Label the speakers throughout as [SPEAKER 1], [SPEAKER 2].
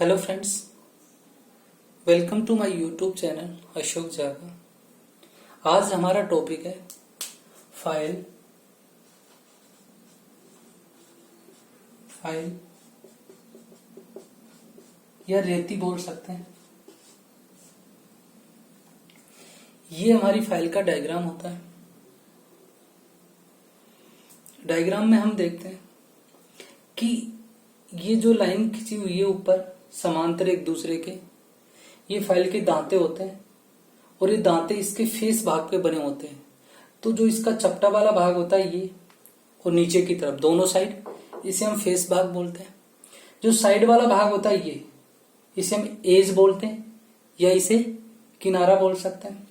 [SPEAKER 1] Hello friends, welcome to my YouTube channel Ashok Jaga. आज हमारा topic है फाइल या रेती बोल सकते हैं। ये हमारी फाइल का डायग्राम होता है। डायग्राम में हम देखते हैं कि ये जो लाइन खींची हुई है ऊपर समांतर एक दूसरे के, ये फाइल के दांते होते हैं और ये दांते इसके फेस भाग पे बने होते हैं। तो जो इसका चपटा वाला भाग होता है ये, और नीचे की तरफ दोनों साइड, इसे हम फेस भाग बोलते हैं। जो साइड वाला भाग होता है ये, इसे हम एज बोलते हैं या इसे किनारा बोल सकते हैं,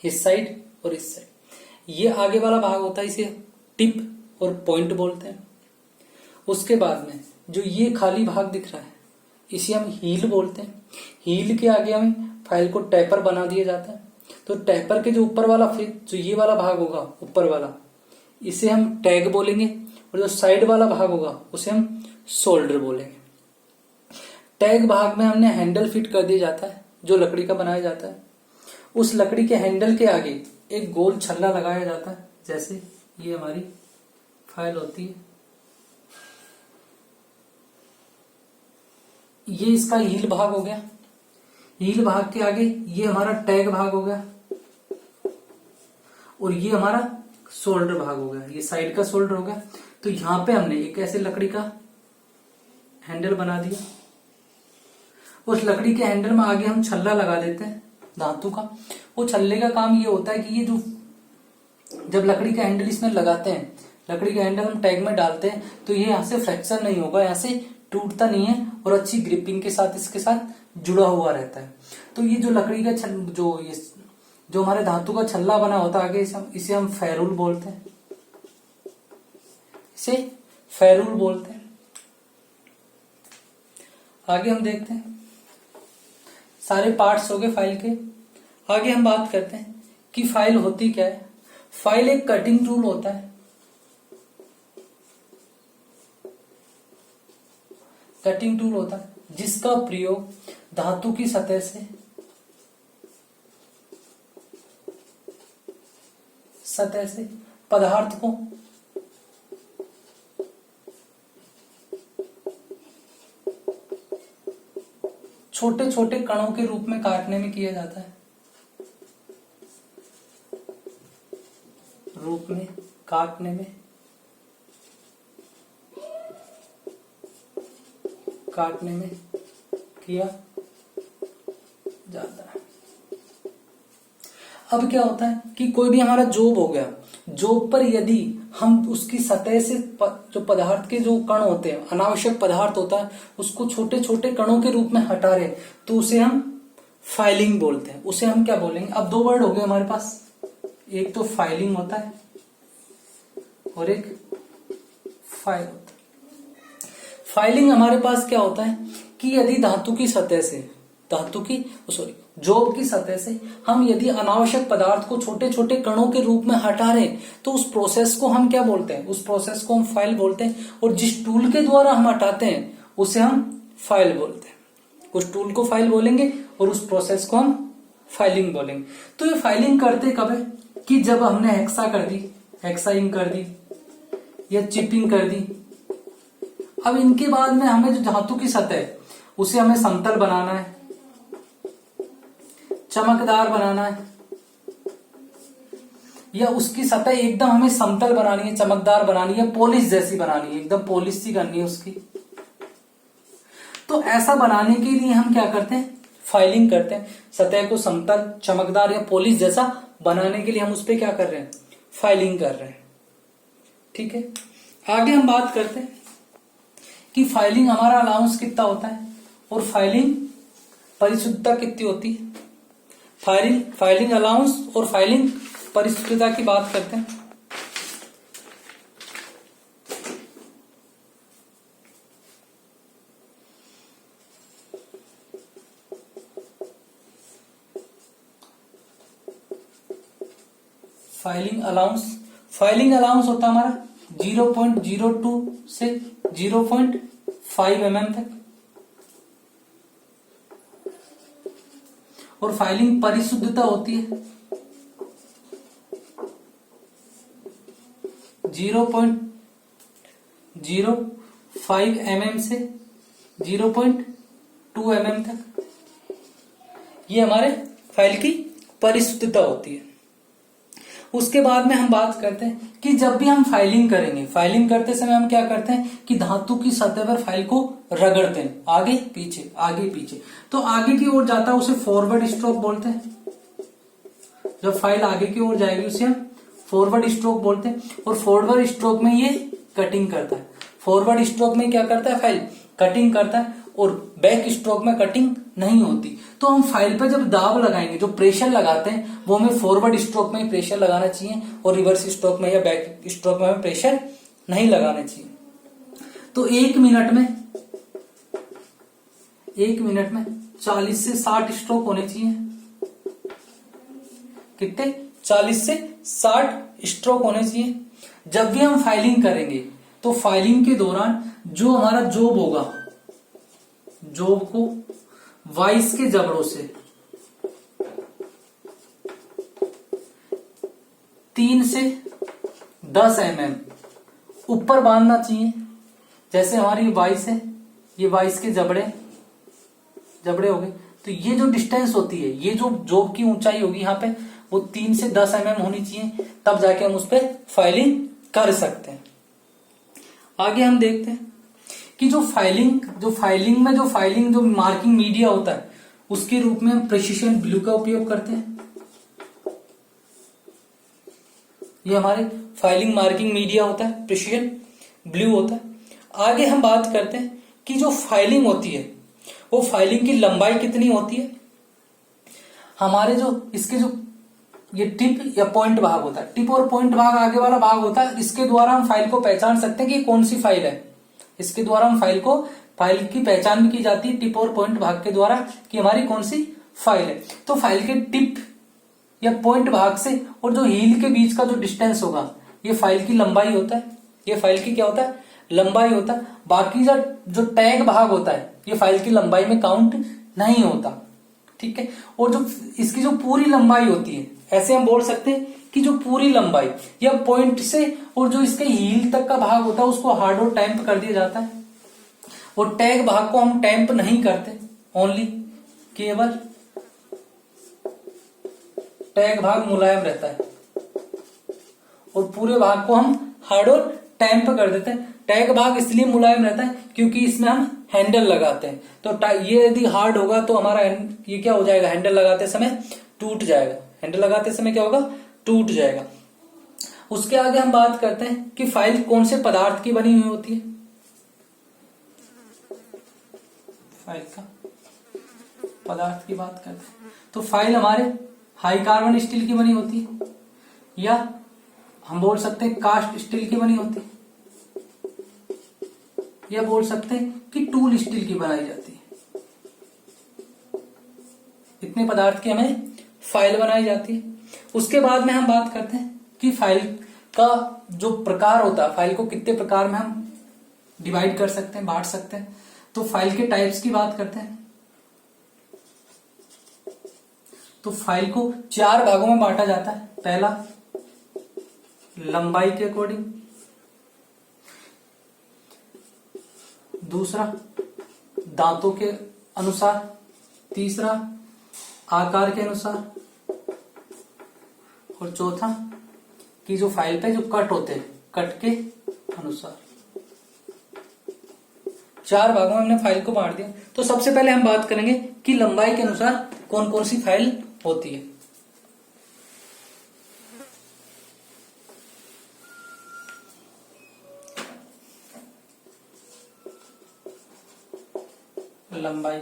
[SPEAKER 1] इस साइड और इस साइड। ये आगे वाला भाग होता है, इसे टिप और पॉइंट बोलते हैं। उसके बाद में जो ये खाली भाग दिख रहा है, इसे हम हील बोलते हैं। हील के आगे हमें फाइल को टैपर बना दिया जाता है। तो टैपर के जो ऊपर वाला, फिर जो ये वाला भाग होगा ऊपर वाला, इसे हम टैग बोलेंगे, और जो साइड वाला भाग होगा उसे हम शोल्डर बोलेंगे। टैग भाग में हमने हैंडल फिट कर दिया जाता है, जो लकड़ी का बनाया जाता है। उस लकड़ी के हैंडल के आगे एक गोल छल्ला लगाया जाता है, जैसे ये हमारी फाइल होती है। ये इसका हील भाग हो गया। हील भाग के आगे ये हमारा टैग भाग हो गया, और ये हमारा शोल्डर भाग हो गया, ये साइड का शोल्डर हो गया। तो यहां पे हमने एक ऐसे लकड़ी का हैंडल बना दिया। उस लकड़ी के हैंडल में आगे हम छल्ला लगा देते हैं धातु का। वो छल्ले का काम ये होता है कि ये जो जब लकड़ी का हैंडल इसमें लगाते हैं, लकड़ी का हैंडल हम टैग में डालते हैं, तो ये यहां से फ्रैक्चर नहीं होगा, यहां से टूटता नहीं है, और अच्छी ग्रिपिंग के साथ इसके साथ जुड़ा हुआ रहता है। तो ये जो लकड़ी का जो हमारे धातु का छल्ला बना होता है आगे, इसे हम फेरूल बोलते हैं, इसे फेरूल बोलते हैं। आगे हम देखते हैं, सारे पार्ट्स हो गए फाइल के। आगे हम बात करते हैं कि फाइल होती क्या है। फाइल एक कटिंग टूल होता है। कटिंग टूल होता है जिसका प्रयोग धातु की सतह से पदार्थ को छोटे छोटे कणों के रूप में काटने में किया जाता है। काटने में किया जाता है। अब क्या होता है कि कोई भी हमारा जॉब हो गया, जॉब पर यदि हम उसकी सतह से जो पदार्थ के जो कण होते हैं, अनावश्यक पदार्थ होता है, उसको छोटे छोटे कणों के रूप में हटा रहे, तो उसे हम फाइलिंग बोलते हैं। उसे हम क्या बोलेंगे? अब दो वर्ड हो गए हमारे पास, एक तो फाइलिंग होता है और एक फाइल होता है। फाइलिंग हमारे पास क्या होता है कि यदि धातु की सतह से जॉब की सतह से हम यदि अनावश्यक पदार्थ को छोटे छोटे कणों के रूप में हटा रहे, तो उस प्रोसेस को हम क्या बोलते हैं? उस प्रोसेस को हम फाइल बोलते हैं। और जिस टूल के द्वारा हम हटाते हैं उसे हम फाइल बोलते हैं। उस टूल को फाइल बोलेंगे और उस प्रोसेस को हम फाइलिंग बोलेंगे। तो ये फाइलिंग करते कब है कि जब हमने हेक्साइंग कर दी या चिपिंग कर दी। अब इनके बाद में हमें जो धातु की सतह है उसे हमें समतल बनाना है, चमकदार बनाना है, या उसकी सतह एकदम हमें समतल बनानी है, चमकदार बनानी है, पॉलिश जैसी बनानी है, एकदम पॉलिश सी करनी है उसकी। तो ऐसा बनाने के लिए हम क्या करते हैं? फाइलिंग करते हैं। सतह को समतल, चमकदार या पॉलिश जैसा बनाने के लिए हम उस पर क्या कर रहे हैं? फाइलिंग कर रहे हैं। ठीक है, आगे हम बात करते हैं कि फाइलिंग हमारा अलाउंस कितना होता है और फाइलिंग परिशुद्धता कितनी होती है। फाइलिंग अलाउंस और फाइलिंग परिशुद्धता की बात करते हैं। फाइलिंग अलाउंस होता है हमारा 0.02 से 0.5 mm तक। और फाइलिंग परिशुद्धता होती है 0.05 mm से 0.2 mm तक, ये हमारे फाइल की परिशुद्धता होती है। उसके बाद में हम बात करते हैं कि जब भी हम फाइलिंग करेंगे, फाइलिंग करते समय हम क्या करते हैं कि धातु की सतह पर फाइल को रगड़ते हैं, आगे पीछे आगे पीछे। तो आगे की ओर जाता है उसे फॉरवर्ड स्ट्रोक बोलते हैं। जब फाइल आगे की ओर जाएगी उसे हम फॉरवर्ड स्ट्रोक बोलते हैं। और फॉरवर्ड स्ट्रोक में ये कटिंग करता है। फॉरवर्ड स्ट्रोक में क्या करता है, फाइल कटिंग करता है, और बैक स्ट्रोक में कटिंग नहीं होती। तो हम फाइल पर जब दाब लगाएंगे, जो प्रेशर लगाते हैं, वो हमें फॉरवर्ड स्ट्रोक में ही प्रेशर लगाना चाहिए, और रिवर्स स्ट्रोक में या बैक स्ट्रोक में हमें प्रेशर नहीं लगाना चाहिए। तो एक मिनट में 40 से 60 स्ट्रोक होने चाहिए। कितने? 40 से 60 स्ट्रोक होने चाहिए। जब भी हम फाइलिंग करेंगे तो फाइलिंग के दौरान जो हमारा जॉब होगा, जॉब को वाइस के जबड़ों से 3 से 10 mm ऊपर बांधना चाहिए। जैसे हमारी वाइस है, ये वाइस के जबड़े हो गए, तो ये जो डिस्टेंस होती है, ये जो जॉब की ऊंचाई होगी यहाँ पे, वो 3 से 10 mm होनी चाहिए, तब जाके हम उस पर फाइलिंग कर सकते हैं। आगे हम देखते हैं कि जो फाइलिंग में जो मार्किंग मीडिया होता है, उसके रूप में हम प्रिसिशन ब्लू का उपयोग करते हैं। ये हमारे फाइलिंग मार्किंग मीडिया होता है, प्रिसिशन ब्लू होता है। आगे हम बात करते हैं कि जो फाइलिंग होती है, वो फाइलिंग की लंबाई कितनी होती है। हमारे इसके ये टिप या पॉइंट भाग होता है, टिप और पॉइंट भाग आगे वाला भाग होता है, इसके द्वारा हम फाइल को पहचान सकते हैं कि कौन सी फाइल है। इसके द्वारा हम फाइल की पहचान भी की जाती है, टिप और पॉइंट भाग के द्वारा, कि हमारी कौन सी फाइल है। तो फाइल के टिप या पॉइंट भाग से और जो हील के बीच का जो डिस्टेंस होगा, ये फाइल की लंबाई होता है। ये फाइल की क्या होता है, लंबाई होता है। बाकी जो टैग भाग होता है, ये फाइल की लंबाई में काउंट नहीं होता, ठीक है। और जो इसकी जो पूरी लंबाई होती है, ऐसे हम बोल सकते हैं कि जो पूरी लंबाई या पॉइंट से और जो इसके हील तक का भाग होता है, उसको हार्ड और टैंप कर दिया जाता है। और टैग भाग को हम टैंप नहीं करते, ओनली केवल टैग भाग मुलायम रहता है, और पूरे भाग को हम हार्ड और टैंप कर देते हैं। टैग भाग इसलिए मुलायम रहता है क्योंकि इसमें हम हैंडल लगाते हैं। तो ये यदि हार्ड होगा तो हमारा ये क्या हो जाएगा, हैंडल लगाते समय टूट जाएगा। हैंडल लगाते समय क्या होगा, टूट जाएगा। उसके आगे हम बात करते हैं कि फाइल कौन से पदार्थ की बनी हुई होती है। फाइल का पदार्थ की बात करते हैं तो फाइल हमारे हाई कार्बन स्टील की बनी होती है, या हम बोल सकते हैं कास्ट स्टील की बनी होती है, या बोल सकते हैं कि टूल स्टील की बनाई जाती है। इतने पदार्थ की हमें फाइल बनाई जाती है। उसके बाद में हम बात करते हैं कि फाइल का जो प्रकार होता है, फाइल को कितने प्रकार में हम डिवाइड कर सकते हैं, बांट सकते हैं। तो फाइल के टाइप्स की बात करते हैं। तो फाइल को 4 भागों में बांटा जाता है। पहला, लंबाई के अकॉर्डिंग। दूसरा, दांतों के अनुसार। तीसरा, आकार के अनुसार। और चौथा, कि जो फाइल पे जो कट होते हैं, कट के अनुसार। 4 भागों में हमने फाइल को बांट दिया। तो सबसे पहले हम बात करेंगे कि लंबाई के अनुसार कौन कौन सी फाइल होती है। लंबाई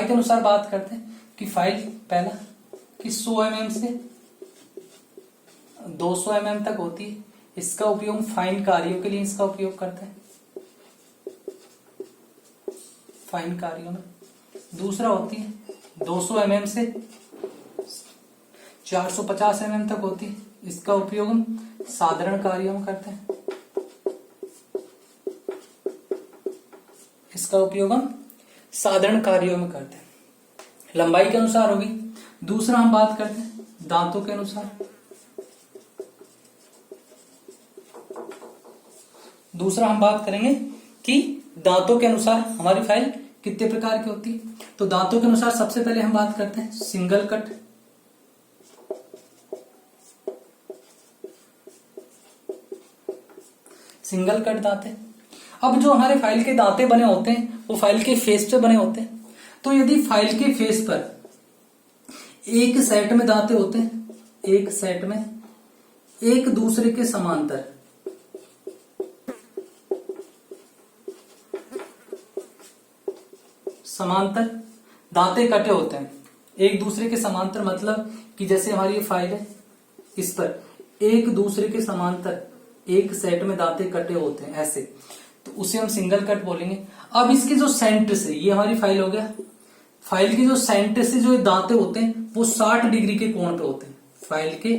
[SPEAKER 1] के अनुसार बात करते हैं कि फाइल पहला कि 100 mm से 200 mm तक होती है। इसका उपयोग फाइन कार्यों के लिए इसका उपयोग करते हैं, फाइन कार्यों में। दूसरा होती है 200 mm से 450 mm तक होती है। इसका उपयोग हम साधारण कार्यों में करते हैं। इसका उपयोग हम साधारण कार्यों में करते हैं। लंबाई के अनुसार होगी। दूसरा हम बात करते हैं दांतों के अनुसार। दूसरा हम बात करेंगे कि दांतों के अनुसार हमारी फाइल कितने प्रकार की होती है। तो दांतों के अनुसार सबसे पहले हम बात करते हैं सिंगल कट, सिंगल कट दांते। अब जो हमारे फाइल के दांते बने होते हैं वो फाइल के फेस पे बने होते हैं। तो यदि फाइल के फेस पर एक सेट में दांते होते हैं, एक सेट में एक दूसरे के समांतर, समांतर दांते कटे होते हैं। एक दूसरे के समांतर मतलब कि जैसे हमारी ये फाइल है, इस पर एक दूसरे के समांतर एक सेट में दांते कटे होते हैं ऐसे, तो उसे हम सिंगल कट बोलेंगे। अब इसके जो सेंटर से, ये हमारी फाइल हो गया, फाइल की जो सेंटर से जो दांते होते हैं वो 60 डिग्री के कोण पे होते हैं। फाइल के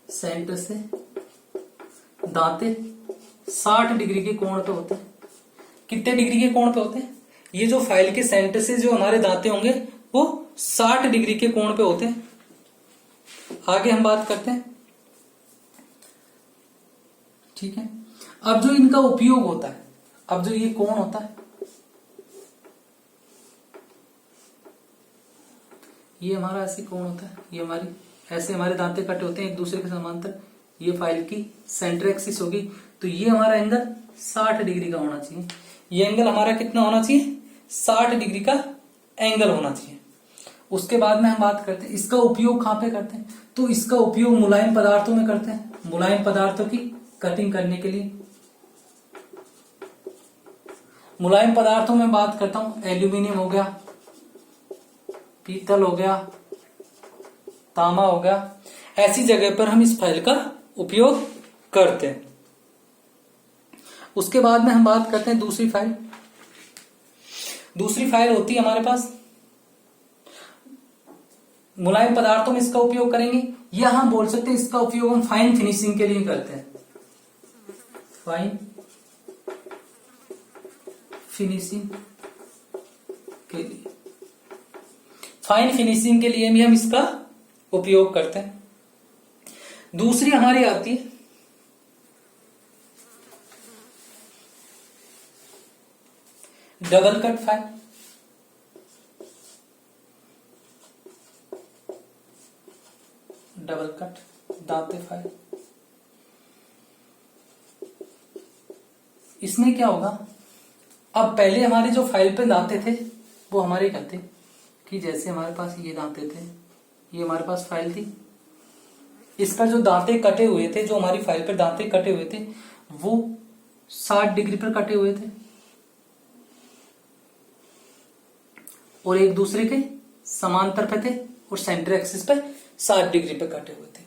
[SPEAKER 1] सेंटर से दांते 60 डिग्री के कोण पे होते हैं। कितने डिग्री के कोण पे होते हैं? ये जो फाइल के सेंटर से जो हमारे दांते होंगे वो 60 डिग्री के कोण पे होते हैं। आगे हम बात करते हैं, ठीक है। अब जो इनका उपयोग होता है, अब जो ये कोण होता है, ये हमारा ऐसे कोण होता है, ये हमारी ऐसे हमारे दांते कटे होते हैं एक दूसरे के समांतर। ये फाइल की सेंटर एक्सिस होगी, तो ये हमारा एंगल 60 डिग्री का होना चाहिए। ये एंगल हमारा कितना होना चाहिए? 60 डिग्री का एंगल होना चाहिए। उसके बाद में हम बात करते हैं इसका उपयोग कहां पे करते हैं। तो इसका उपयोग मुलायम पदार्थों में करते हैं, मुलायम पदार्थों की कटिंग करने के लिए। मुलायम पदार्थों में बात करता हूं, एल्यूमिनियम हो गया, पीतल हो गया, तांबा हो गया, ऐसी जगह पर हम इस फाइल का उपयोग करते हैं। उसके बाद में हम बात करते हैं दूसरी फाइल। दूसरी फाइल होती है हमारे पास, मुलायम पदार्थों में इसका उपयोग करेंगे, या हम बोल सकते हैं इसका उपयोग हम फाइन फिनिशिंग के लिए करते हैं। फाइन फिनिशिंग के लिए, फाइन फिनिशिंग के लिए भी हम इसका उपयोग करते हैं। दूसरी हमारी आती है double cut file. Double cut दांते फाइल। इसमें क्या होगा, अब पहले हमारे जो फाइल पे दांते थे वो हमारे कहते कि जैसे हमारे पास ये दांते थे, ये हमारे पास फाइल थी, इस पर जो दांते कटे हुए थे, जो हमारी फाइल पर दांते कटे हुए थे वो 60 डिग्री पर कटे हुए थे और एक दूसरे के समांतर पे थे और सेंटर एक्सिस पे 60 डिग्री पे कटे हुए थे।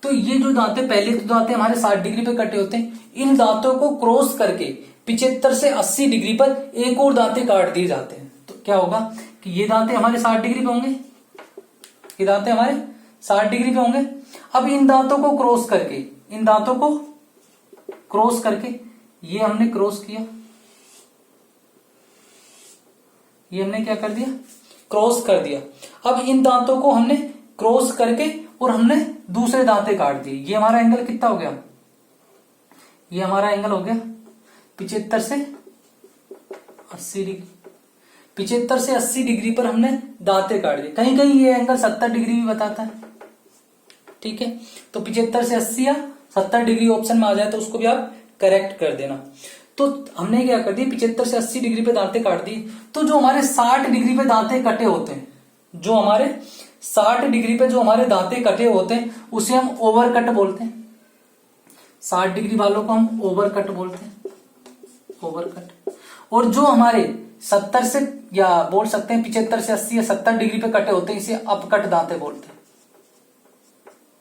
[SPEAKER 1] तो ये जो दांते, पहले तो दांते हमारे 60 डिग्री पे कटे होते हैं, इन दांतों को क्रॉस करके 75 से 80 डिग्री पर एक और दांते काट दिए जाते हैं। तो क्या होगा कि ये दांते हमारे 60 डिग्री पे होंगे, ये दांते हमारे 60 डिग्री पे होंगे। अब इन दांतों को क्रॉस करके, इन दांतों को क्रॉस करके, ये हमने क्रॉस किया, ये हमने क्या कर दिया, क्रॉस कर दिया। अब इन दांतों को हमने क्रॉस करके और हमने दूसरे दांते काट दिए। ये हमारा एंगल कितना हो गया, ये हमारा एंगल हो गया 75 से 80 डिग्री। 75 से 80 डिग्री पर हमने दांते काट दिए। कहीं कहीं ये एंगल 70 डिग्री भी बताता है, ठीक है। तो 75 से 80 या 70 डिग्री ऑप्शन में आ जाए तो उसको भी आप करेक्ट कर देना। तो हमने क्या कर दिया, 75 से 80 डिग्री पे दांते काट दिए। तो जो हमारे 60 डिग्री पे दांते कटे होते हैं, जो हमारे 60 डिग्री पे जो हमारे दांते कटे होते हैं उसे हम ओवर कट बोलते हैं। 60 डिग्री वालों को हम ओवर कट बोलते हैं, ओवर कट। और जो हमारे 70 से, या बोल सकते हैं 75 से 80 या 70 डिग्री पे कटे होते हैं, इसे अपकट दांते बोलते हैं,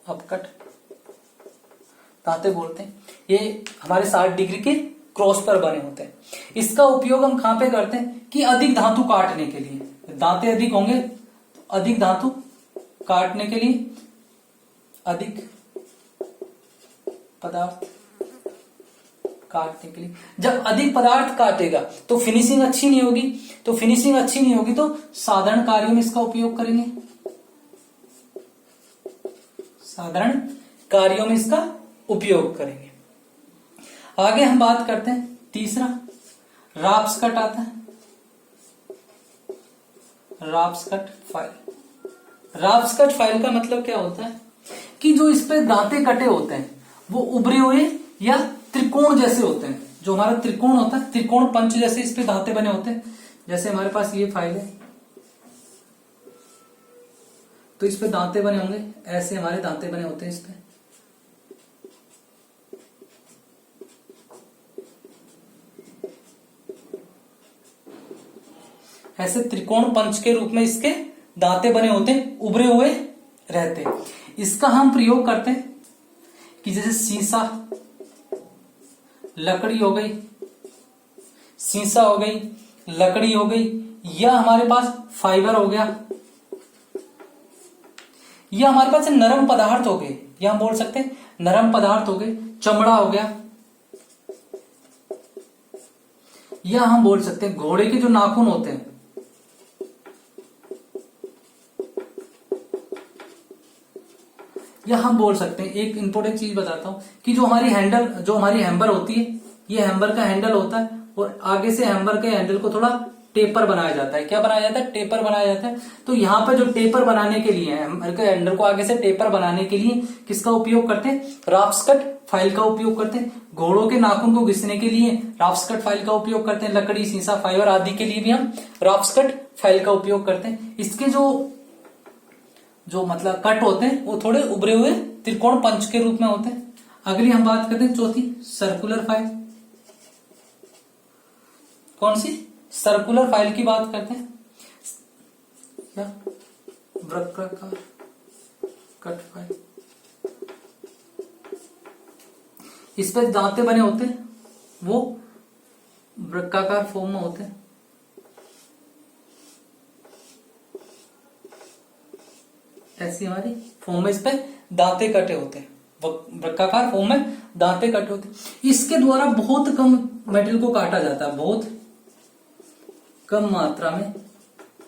[SPEAKER 1] अपकट दांते बोलते हैं। ये हमारे 60 डिग्री के क्रॉस पर बने होते हैं। इसका उपयोग हम कहां पे करते हैं कि अधिक धातु काटने के लिए। दांते अधिक होंगे तो अधिक धातु काटने के लिए, अधिक पदार्थ काटने के लिए। जब अधिक पदार्थ काटेगा तो फिनिशिंग अच्छी नहीं होगी, तो फिनिशिंग अच्छी नहीं होगी तो साधारण कार्यों में इसका उपयोग करेंगे, साधारण कार्यों में इसका उपयोग करेंगे। आगे हम बात करते हैं तीसरा, राफ्स कट आता है। राफ्स कट फाइल। राफ्स कट फाइल का मतलब क्या होता है कि जो इस पे दांते कटे होते हैं वो उभरे हुए या त्रिकोण जैसे होते हैं। जो हमारा त्रिकोण होता है, त्रिकोण पंच जैसे इस पे दांते बने होते हैं। जैसे हमारे पास ये फाइल है तो इस पे दांते बने होंगे, ऐसे हमारे दांते बने होते हैं इस पे। ऐसे त्रिकोण पंच के रूप में इसके दांते बने होते हैं, उभरे हुए रहते हैं। इसका हम प्रयोग करते हैं कि जैसे शीशा, लकड़ी हो गई, शीशा हो गई, लकड़ी हो गई, या हमारे पास फाइबर हो गया, या हमारे पास नरम पदार्थ हो गए, या हम बोल सकते हैं नरम पदार्थ हो गए, चमड़ा हो गया, या हम बोल सकते हैं घोड़े के जो नाखून होते हैं, या हम बोल सकते हैं एक इंपॉर्टेंट चीज बताता हूं कि जो हमारी हैम्बर होती है, ये हैम्बर का हैंडल होता है और आगे से हैम्बर के हैंडल को थोड़ा टेपर बनाया जाता है। क्या बनाया जाता है? टेपर बनाया जाता है। तो यहाँ पे जो टेपर बनाने के लिए, हैम्बर के हैंडल को आगे से टेपर बनाने के लिए किसका उपयोग करते हैं? राफ्स कट फाइल का उपयोग करते हैं। घोड़ों के नाखून को घिसने के लिए राफ्स कट फाइल का उपयोग करते हैं। लकड़ी, शीशा, फाइबर आदि के लिए भी हम राफ्स कट फाइल का उपयोग करते हैं। इसके जो मतलब कट होते हैं वो थोड़े उभरे हुए त्रिकोण पंच के रूप में होते हैं। अगली हम बात करते हैं चौथी, सर्कुलर फाइल। कौन सी? सर्कुलर फाइल की बात करते हैं, या वृत्ताकार कट फाइल। इस पे दांते बने होते हैं, वो वृत्ताकार फॉर्म में होते हैं। ऐसी हमारी फॉर्म में इस पे दांते कटे होते हैं, वृत्ताकार फॉर्म में दांते कटे होते हैं। इसके द्वारा बहुत कम मेटल को काटा जाता है, बहुत कम मात्रा में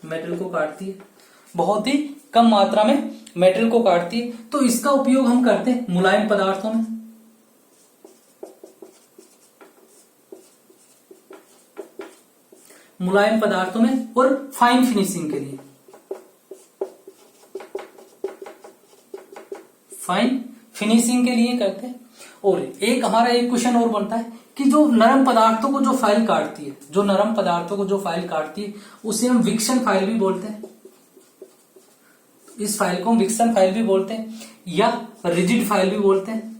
[SPEAKER 1] मेटल को काटती है, बहुत ही कम मात्रा में मेटल को काटती है। तो इसका उपयोग हम करते हैं मुलायम पदार्थों में, मुलायम पदार्थों में और फाइन फिनिशिंग के लिए, फाइन फिनिशिंग के लिए करते हैं। और एक हमारा एक क्वेश्चन और बनता है कि जो नरम पदार्थों को जो फाइल काटती है, जो नरम पदार्थों को जो फाइल काटती है उसे हम विक्सन फाइल भी बोलते हैं। इस फाइल को हम विक्सन फाइल भी बोलते हैं या रिजिड फाइल भी बोलते हैं।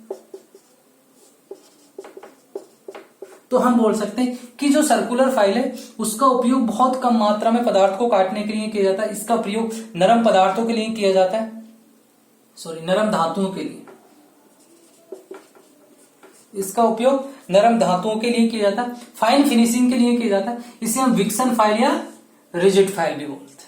[SPEAKER 1] तो हम बोल सकते हैं कि जो सर्कुलर फाइल है उसका उपयोग बहुत कम मात्रा में पदार्थ को काटने के लिए किया जाता है। इसका प्रयोग नरम पदार्थों के लिए किया जाता है, नरम धातुओं के लिए। इसका उपयोग नरम धातुओं के लिए किया जाता है, फाइन फिनिशिंग के लिए किया जाता है। इसे हम विक्सन फाइल या रिजिड फाइल भी बोलते हैं।